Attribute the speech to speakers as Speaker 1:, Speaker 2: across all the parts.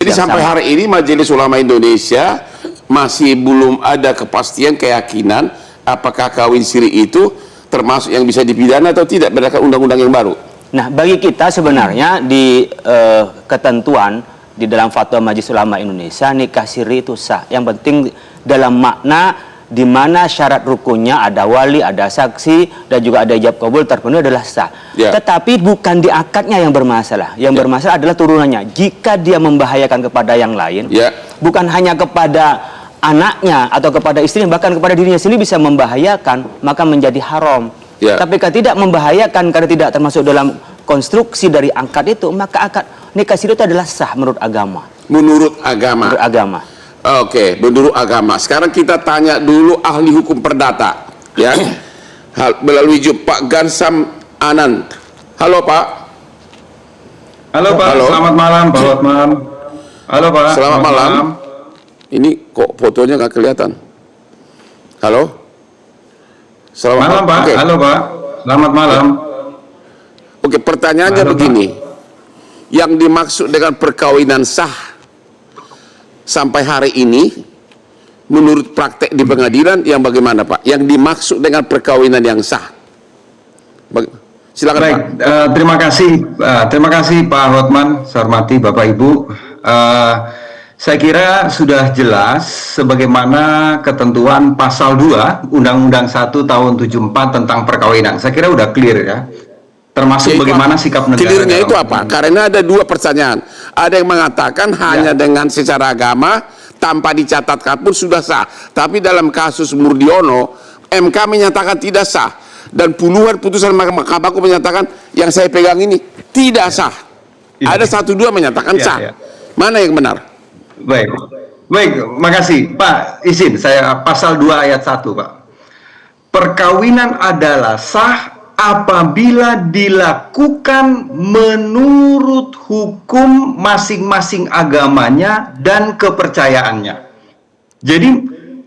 Speaker 1: Jadi sampai hari ini Majelis Ulama Indonesia masih belum ada kepastian keyakinan apakah kawin siri itu termasuk yang bisa dipidana atau tidak berdasarkan undang-undang yang baru.
Speaker 2: Nah, bagi kita sebenarnya di ketentuan di dalam fatwa Majelis Ulama Indonesia, nikah siri itu sah. Yang penting dalam makna di mana syarat rukunnya ada wali, ada saksi, dan juga ada ijab kabul terpenuhi adalah sah. Tetapi bukan di akadnya yang bermasalah. Yang bermasalah adalah turunannya. Jika dia membahayakan kepada yang lain, bukan hanya kepada anaknya atau kepada istrinya, bahkan kepada dirinya sendiri bisa membahayakan, maka menjadi haram. Tapi kalau tidak membahayakan karena tidak termasuk dalam konstruksi dari akad itu, maka akad nikah siri itu adalah sah menurut agama.
Speaker 1: Menurut agama.
Speaker 2: Menurut agama.
Speaker 1: Oke, menurut agama. Sekarang kita tanya dulu ahli hukum perdata, ya. Melalui Pak Gansam Anand. Halo Pak.
Speaker 3: Halo Pak. Halo. Selamat malam Pak Hotman. Halo Pak.
Speaker 1: Selamat malam. Ini kok fotonya nggak kelihatan. Halo. Selamat
Speaker 3: malam Pak.
Speaker 1: Okay.
Speaker 3: Halo Pak. Selamat malam.
Speaker 1: Oke, pertanyaannya begini. Yang dimaksud dengan perkawinan sah sampai hari ini, menurut praktek di pengadilan yang bagaimana Pak? Yang dimaksud dengan perkawinan yang sah. Silakan. Baik,
Speaker 3: Pak. Terima kasih Pak Hotman, saya hormati Bapak Ibu. Saya kira sudah jelas sebagaimana ketentuan pasal 2 Undang-Undang 1 tahun 74 tentang perkawinan. Saya kira udah clear ya. Termasuk bagaimana sikap negara.
Speaker 1: Clearnya itu apa? Karena ada dua pertanyaan. Ada yang mengatakan hanya dengan secara agama tanpa dicatatkan pun sudah sah. Tapi dalam kasus Murdiono, MK menyatakan tidak sah. Dan puluhan putusan Mahkamah Agung menyatakan yang saya pegang ini tidak sah. Ada 1-2 menyatakan sah. Mana yang benar?
Speaker 3: Baik, makasih Pak. Izin saya pasal 2 ayat 1 Pak. Perkawinan adalah sah apabila dilakukan menurut hukum masing-masing agamanya dan kepercayaannya. Jadi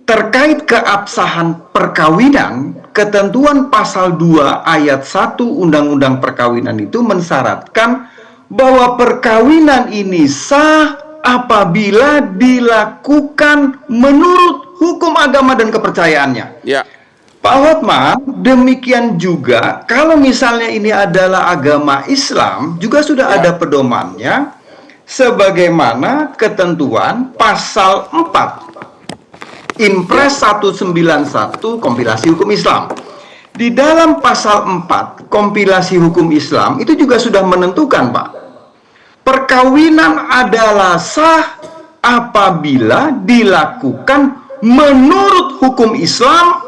Speaker 3: terkait keabsahan perkawinan, ketentuan pasal 2 ayat 1 Undang-Undang Perkawinan itu mensyaratkan bahwa perkawinan ini sah apabila dilakukan menurut hukum agama dan kepercayaannya. Pak Hotman, demikian juga kalau misalnya ini adalah agama Islam, juga sudah ada pedomannya sebagaimana ketentuan pasal 4 Impres 191 kompilasi hukum Islam. Di dalam pasal 4 kompilasi hukum Islam itu juga sudah menentukan Pak, perkawinan adalah sah apabila dilakukan menurut hukum Islam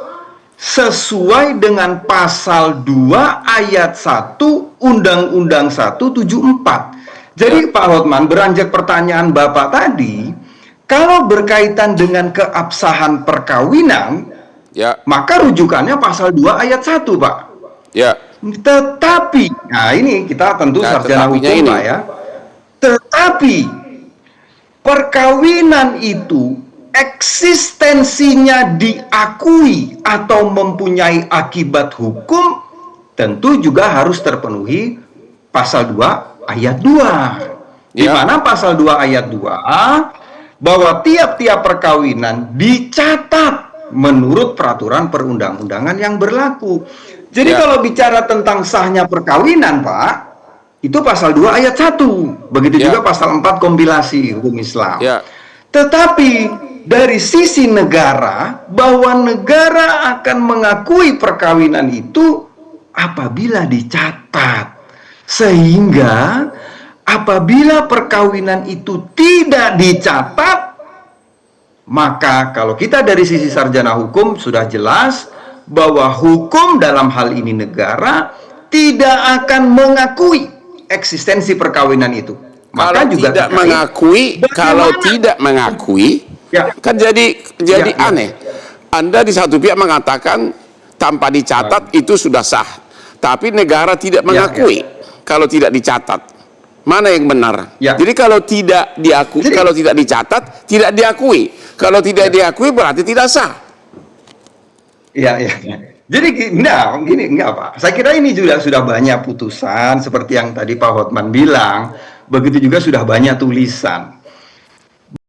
Speaker 3: sesuai dengan pasal 2 ayat 1 Undang-Undang 174. Jadi Pak Hotman, beranjak pertanyaan Bapak tadi, kalau berkaitan dengan keabsahan perkawinan, maka rujukannya pasal 2 ayat 1 Pak. Tetapi, nah ini kita tentu sarjana hukum Pak ya. Tetapi perkawinan itu eksistensinya diakui atau mempunyai akibat hukum, tentu juga harus terpenuhi pasal 2 ayat 2. Di mana pasal 2 ayat 2 bahwa tiap-tiap perkawinan dicatat menurut peraturan perundang-undangan yang berlaku. Jadi kalau bicara tentang sahnya perkawinan Pak, itu pasal 2 ayat 1. Begitu juga pasal 4 kompilasi hukum Islam. Tetapi dari sisi negara, bahwa negara akan mengakui perkawinan itu apabila dicatat. Sehingga apabila perkawinan itu tidak dicatat, maka kalau kita dari sisi sarjana hukum sudah jelas bahwa hukum dalam hal ini negara tidak akan mengakui eksistensi perkawinan itu. Maka
Speaker 1: kalau
Speaker 3: juga
Speaker 1: tidak mengakui, kalau tidak mengakui, kan jadi aneh. Anda di satu pihak mengatakan tanpa dicatat itu sudah sah, tapi negara tidak mengakui kalau tidak dicatat. Mana yang benar? Jadi kalau tidak diakui, kalau tidak dicatat, tidak diakui. Kalau tidak diakui berarti tidak sah.
Speaker 3: Jadi enggak Pak. Saya kira ini juga sudah banyak putusan seperti yang tadi Pak Hotman bilang. Begitu juga sudah banyak tulisan.